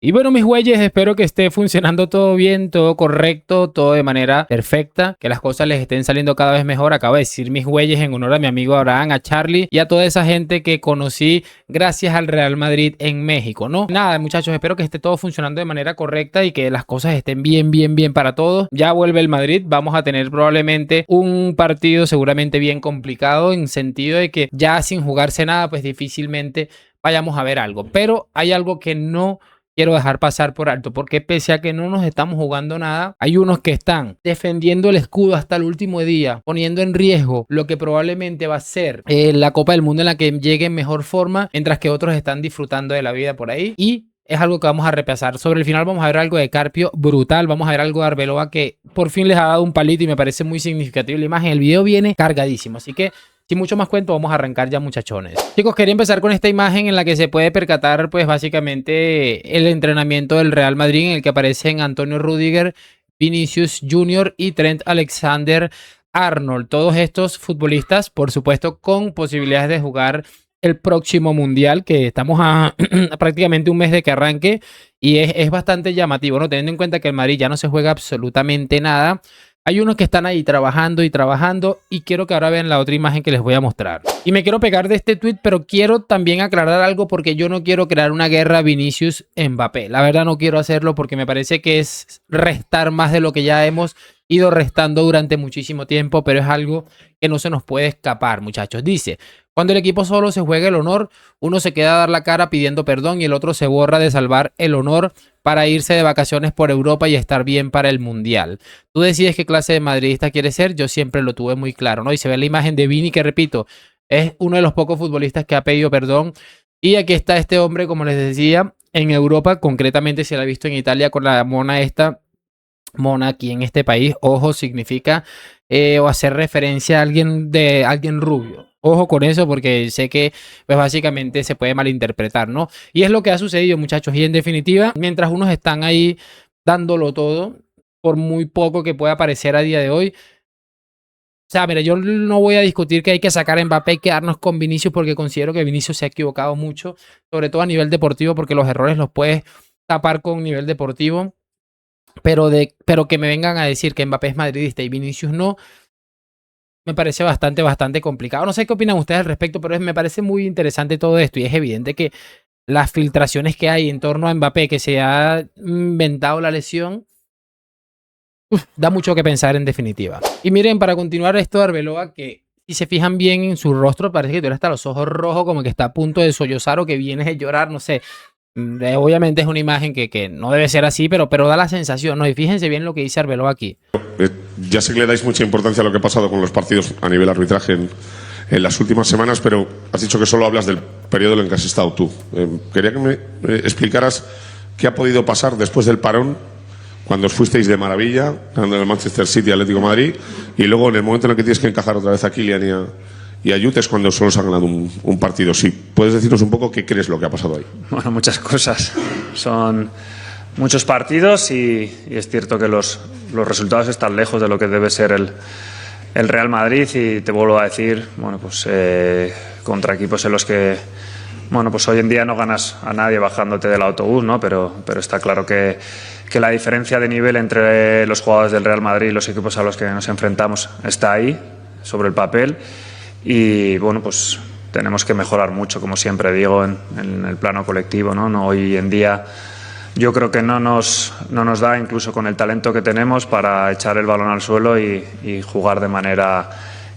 Y bueno, mis güeyes, espero que esté funcionando todo bien, todo correcto, todo de manera perfecta, que las cosas les estén saliendo cada vez mejor. Acabo de decir mis güeyes en honor a mi amigo Abraham, a Charlie y a toda esa gente que conocí gracias al Real Madrid en México, ¿no? Nada, muchachos, espero que esté todo funcionando de manera correcta y que las cosas estén bien para todos. Ya vuelve el Madrid, vamos a tener probablemente un partido seguramente bien complicado en sentido de que ya sin jugarse nada, pues difícilmente vayamos a ver algo. Pero hay algo que no quiero dejar pasar por alto, porque pese a que no nos estamos jugando nada, hay unos que están defendiendo el escudo hasta el último día, poniendo en riesgo lo que probablemente va a ser la Copa del Mundo en la que llegue en mejor forma, mientras que otros están disfrutando de la vida por ahí. Y es algo que vamos a repasar. Sobre el final vamos a ver algo de Carpio brutal, vamos a ver algo de Arbeloa que por fin les ha dado un palito y me parece muy significativo la imagen. El video viene cargadísimo, así que sin mucho más cuento, vamos a arrancar ya, muchachones. Chicos, quería empezar con esta imagen en la que se puede percatar, pues, básicamente el entrenamiento del Real Madrid, en el que aparecen Antonio Rüdiger, Vinicius Junior y Trent Alexander-Arnold. Todos estos futbolistas, por supuesto, con posibilidades de jugar el próximo Mundial, que estamos a prácticamente un mes de que arranque, y es bastante llamativo, ¿no? Teniendo en cuenta que el Madrid ya no se juega absolutamente nada. Hay unos que están ahí trabajando y quiero que ahora vean la otra imagen que les voy a mostrar. Y me quiero pegar de este tweet, pero quiero también aclarar algo porque yo no quiero crear una guerra Vinicius-Mbappé. La verdad no quiero hacerlo porque me parece que es restar más de lo que ya hemos ido restando durante muchísimo tiempo, pero es algo que no se nos puede escapar, muchachos. Dice: cuando el equipo solo se juega el honor, uno se queda a dar la cara pidiendo perdón y el otro se borra de salvar el honor para irse de vacaciones por Europa y estar bien para el Mundial. Tú decides qué clase de madridista quieres ser, yo siempre lo tuve muy claro, ¿no? Y se ve la imagen de Vini, que repito, es uno de los pocos futbolistas que ha pedido perdón. Y aquí está este hombre, como les decía, en Europa, concretamente se la ha visto en Italia con la mona esta. Mona aquí en este país, ojo, significa o hacer referencia a alguien rubio. Ojo con eso porque sé que pues básicamente se puede malinterpretar, ¿no? Y es lo que ha sucedido, muchachos. Y en definitiva, mientras unos están ahí dándolo todo, por muy poco que pueda parecer a día de hoy. O sea, mira, yo no voy a discutir que hay que sacar a Mbappé y quedarnos con Vinicius porque considero que Vinicius se ha equivocado mucho, sobre todo a nivel deportivo, porque los errores los puedes tapar con nivel deportivo. Pero que me vengan a decir que Mbappé es madridista y Vinicius no, me parece bastante complicado. No sé qué opinan ustedes al respecto, pero me parece muy interesante todo esto y es evidente que las filtraciones que hay en torno a Mbappé, que se ha inventado la lesión, da mucho que pensar en definitiva. Y miren, para continuar esto de Arbeloa, que si se fijan bien en su rostro, parece que tiene hasta los ojos rojos, como que está a punto de sollozar o que viene a llorar, no sé. Obviamente es una imagen que no debe ser así, pero da la sensación, ¿no? Y fíjense bien lo que dice Arbeloa aquí. Ya sé que le dais mucha importancia a lo que ha pasado con los partidos a nivel arbitraje en las últimas semanas, pero has dicho que solo hablas del periodo en el que has estado tú. Quería que me explicaras qué ha podido pasar después del parón, cuando os fuisteis de maravilla, ganando el Manchester City, Atlético de Madrid, y luego en el momento en el que tienes que encajar otra vez a Kylian y a Jude es cuando solo se ha ganado un partido. Sí, ¿puedes decirnos un poco qué crees lo que ha pasado ahí? Bueno, muchas cosas. Son muchos partidos y es cierto que los resultados están lejos de lo que debe ser el Real Madrid y te vuelvo a decir, bueno, pues contra equipos en los que, bueno, pues hoy en día no ganas a nadie bajándote del autobús, ¿no? Pero está claro que la diferencia de nivel entre los jugadores del Real Madrid y los equipos a los que nos enfrentamos está ahí, sobre el papel. Y bueno, pues tenemos que mejorar mucho, como siempre digo, en el plano colectivo, ¿no? Hoy en día yo creo que no nos da, incluso con el talento que tenemos, para echar el balón al suelo y jugar de manera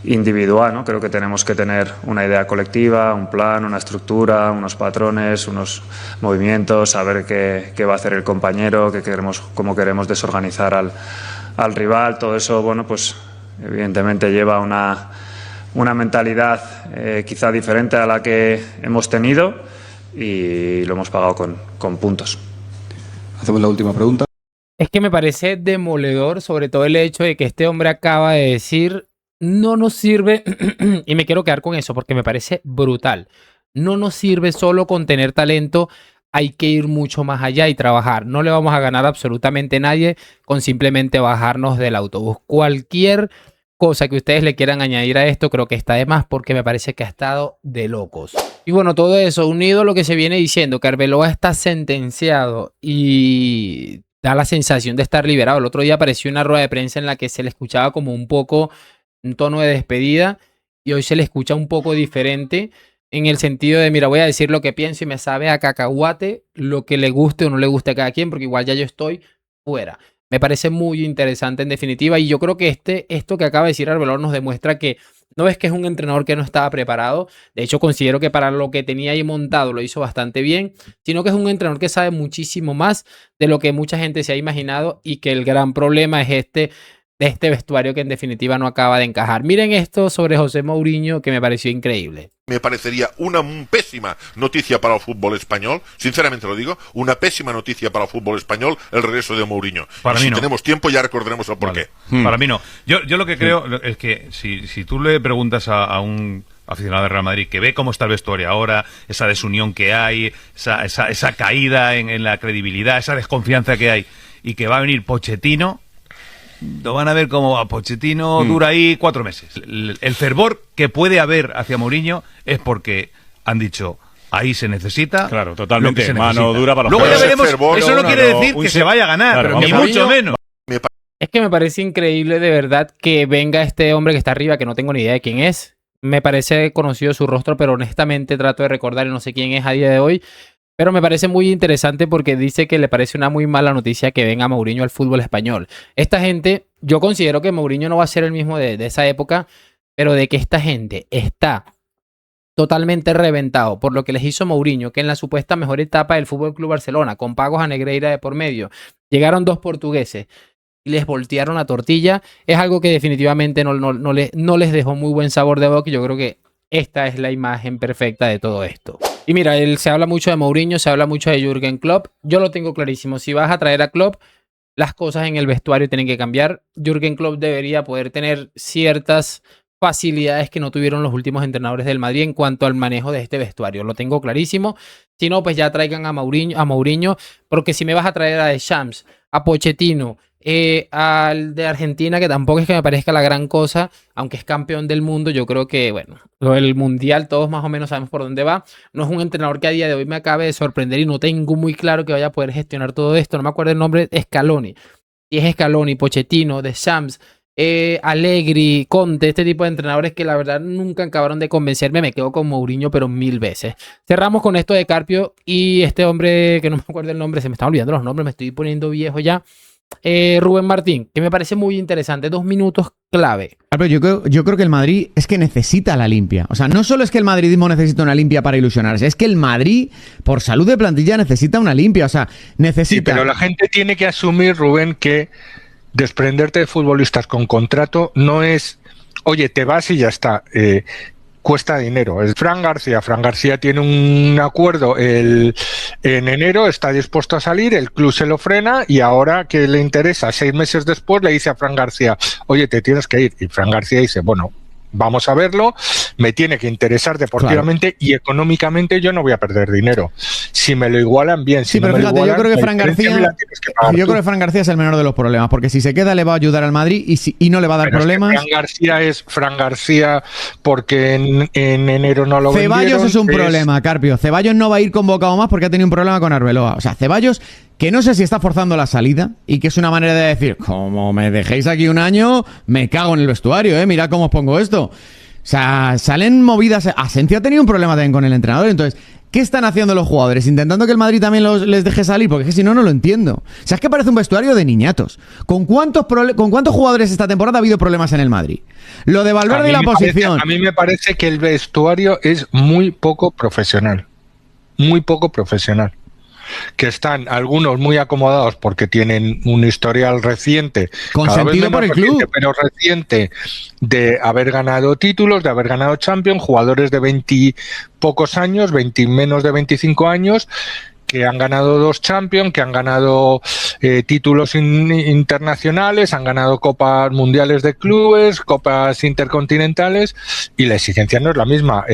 individual, ¿no? Creo que tenemos que tener una idea colectiva, un plan, una estructura, unos patrones, unos movimientos, saber qué va a hacer el compañero, cómo queremos desorganizar al rival. Todo eso, bueno, pues evidentemente lleva una mentalidad quizá diferente a la que hemos tenido y lo hemos pagado con puntos. Hacemos la última pregunta. Es que me parece demoledor, sobre todo el hecho de que este hombre acaba de decir: no nos sirve, y me quiero quedar con eso porque me parece brutal, no nos sirve solo con tener talento, hay que ir mucho más allá y trabajar. No le vamos a ganar absolutamente a nadie con simplemente bajarnos del autobús. Cualquier cosa que ustedes le quieran añadir a esto creo que está de más porque me parece que ha estado de locos. Y bueno, todo eso unido a lo que se viene diciendo, que Arbeloa está sentenciado y da la sensación de estar liberado. El otro día apareció una rueda de prensa en la que se le escuchaba como un poco un tono de despedida y hoy se le escucha un poco diferente en el sentido de, mira, voy a decir lo que pienso y me sabe a cacahuate lo que le guste o no le guste a cada quien, porque igual ya yo estoy fuera. Me parece muy interesante en definitiva y yo creo que esto que acaba de decir Arbeloa nos demuestra que no es que es un entrenador que no estaba preparado, de hecho considero que para lo que tenía ahí montado lo hizo bastante bien, sino que es un entrenador que sabe muchísimo más de lo que mucha gente se ha imaginado y que el gran problema es este vestuario que en definitiva no acaba de encajar. Miren esto sobre José Mourinho que me pareció increíble. Me parecería una pésima noticia para el fútbol español, sinceramente lo digo, una pésima noticia para el fútbol español el regreso de Mourinho. Para mí si no. tenemos tiempo ya recordaremos el porqué. Para mí no. Yo lo que creo es que si tú le preguntas a un aficionado de Real Madrid que ve cómo está el vestuario ahora, esa desunión que hay, esa caída en la credibilidad, esa desconfianza que hay, y que va a venir Pochettino, lo van a ver como a Pochettino dura ahí 4 meses. El fervor que puede haber hacia Mourinho es porque han dicho ahí se necesita. Claro, totalmente. Se Mano necesita. dura para los Luego ya jugadores. veremos. Eso no quiere decir que se vaya a ganar, Claro, ni vamos. mucho menos. Es que me parece increíble de verdad que venga este hombre que está arriba, que no tengo ni idea de quién es. Me parece conocido su rostro, pero honestamente trato de recordar y no sé quién es a día de hoy. Pero me parece muy interesante porque dice que le parece una muy mala noticia que venga Mourinho al fútbol español. Esta gente, yo considero que Mourinho no va a ser el mismo de esa época, pero de que esta gente está totalmente reventado por lo que les hizo Mourinho, que en la supuesta mejor etapa del FC Barcelona, con pagos a Negreira de por medio, llegaron 2 portugueses y les voltearon la tortilla, es algo que definitivamente no les dejó muy buen sabor de boca y yo creo que esta es la imagen perfecta de todo esto. Y mira, se habla mucho de Mourinho, se habla mucho de Jürgen Klopp. Yo lo tengo clarísimo. Si vas a traer a Klopp, las cosas en el vestuario tienen que cambiar. Jürgen Klopp debería poder tener ciertas facilidades que no tuvieron los últimos entrenadores del Madrid en cuanto al manejo de este vestuario. Lo tengo clarísimo. Si no, pues ya traigan a Mourinho, porque si me vas a traer a Deschamps, a Pochettino, al de Argentina, que tampoco es que me parezca la gran cosa, aunque es campeón del mundo, yo creo que, bueno, el mundial todos más o menos sabemos por dónde va. No es un entrenador que a día de hoy me acabe de sorprender y no tengo muy claro que vaya a poder gestionar todo esto. No me acuerdo el nombre, Scaloni. Y es Scaloni, Pochettino, Deschamps, Allegri, Conte, este tipo de entrenadores que la verdad nunca acabaron de convencerme. Me quedo con Mourinho, pero 1000 veces. Cerramos con esto de Carpio y este hombre que no me acuerdo el nombre, se me están olvidando los nombres, me estoy poniendo viejo ya. Rubén Martín, que me parece muy interesante, 2 minutos clave. Pero yo creo que el Madrid es que necesita la limpia. O sea, no solo es que el madridismo necesita una limpia para ilusionarse, es que el Madrid, por salud de plantilla, necesita una limpia. O sea, necesita... Sí, pero la gente tiene que asumir, Rubén, que desprenderte de futbolistas con contrato no es, oye, te vas y ya está. Cuesta dinero. Es Fran García tiene un acuerdo en enero, está dispuesto a salir, el club se lo frena y ahora que le interesa, 6 meses después le dice a Fran García, oye, te tienes que ir. Y Fran García dice, bueno, vamos a verlo, me tiene que interesar deportivamente y económicamente yo no voy a perder dinero. Si me lo igualan, bien. Si sí, pero no fíjate, me lo igualan, yo creo que Fran García es el menor de los problemas, porque si se queda le va a ayudar al Madrid y no le va a dar problemas. Es que Fran García porque en enero no lo vendieron. Ceballos es un problema, Carpio. Ceballos no va a ir convocado más porque ha tenido un problema con Arbeloa. O sea, Ceballos, que no sé si está forzando la salida y que es una manera de decir, como me dejéis aquí un año, me cago en el vestuario, mirad cómo os pongo esto. O sea, salen movidas. Asensio ha tenido un problema también con el entrenador. Entonces, ¿qué están haciendo los jugadores? Intentando que el Madrid también les deje salir, porque es que si no, no lo entiendo. O sea, es que parece un vestuario de niñatos. ¿Con cuántos jugadores esta temporada ha habido problemas en el Madrid? Lo de Valverde y la posición. A mí me parece que el vestuario es muy poco profesional. Muy poco profesional. Que están algunos muy acomodados porque tienen un historial reciente, consentido por el club, pero reciente, de haber ganado títulos, de haber ganado Champions, jugadores de 20 pocos años, menos de 25 años, que han ganado 2 Champions, que han ganado títulos internacionales, han ganado copas mundiales de clubes, copas intercontinentales, y la exigencia no es la misma.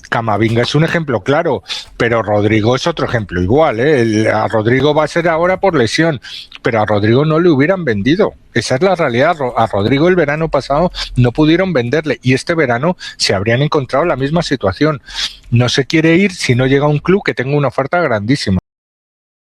Camavinga es un ejemplo claro, pero Rodrigo es otro ejemplo igual, ¿eh? A Rodrigo va a ser ahora por lesión, pero a Rodrigo no le hubieran vendido. Esa es la realidad. A Rodrigo el verano pasado no pudieron venderle y este verano se habrían encontrado la misma situación. No se quiere ir si no llega a un club que tenga una oferta grandísima.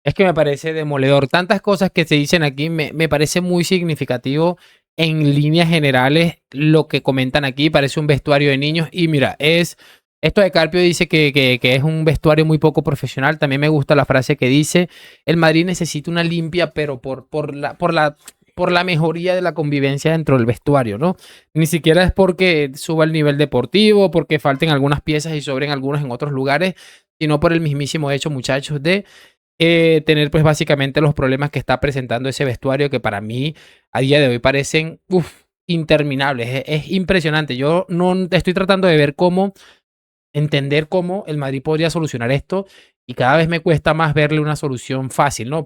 Es que me parece demoledor. Tantas cosas que se dicen aquí, me parece muy significativo en líneas generales lo que comentan aquí. Parece un vestuario de niños. Y mira, esto de Carpio dice que es un vestuario muy poco profesional. También me gusta la frase que dice, el Madrid necesita una limpia, pero por la mejoría de la convivencia dentro del vestuario, ¿no? Ni siquiera es porque suba el nivel deportivo, porque falten algunas piezas y sobren algunos en otros lugares, sino por el mismísimo hecho, muchachos, de tener pues básicamente los problemas que está presentando ese vestuario que para mí a día de hoy parecen interminables. Es impresionante. Yo no estoy tratando de ver entender cómo el Madrid podría solucionar esto y cada vez me cuesta más verle una solución fácil, ¿no?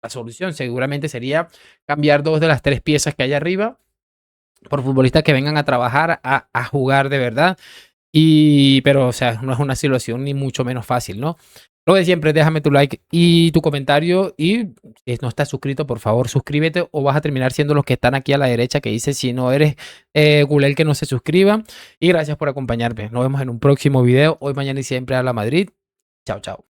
La solución seguramente sería cambiar 2 de las 3 piezas que hay arriba por futbolistas que vengan a trabajar, a jugar de verdad. Pero, o sea, no es una situación ni mucho menos fácil, ¿no? Lo de siempre, déjame tu like y tu comentario. Y si no estás suscrito, por favor, suscríbete o vas a terminar siendo los que están aquí a la derecha que dice si no eres Gulel que no se suscriba. Y gracias por acompañarme. Nos vemos en un próximo video. Hoy, mañana y siempre a la Madrid. Chao, chao.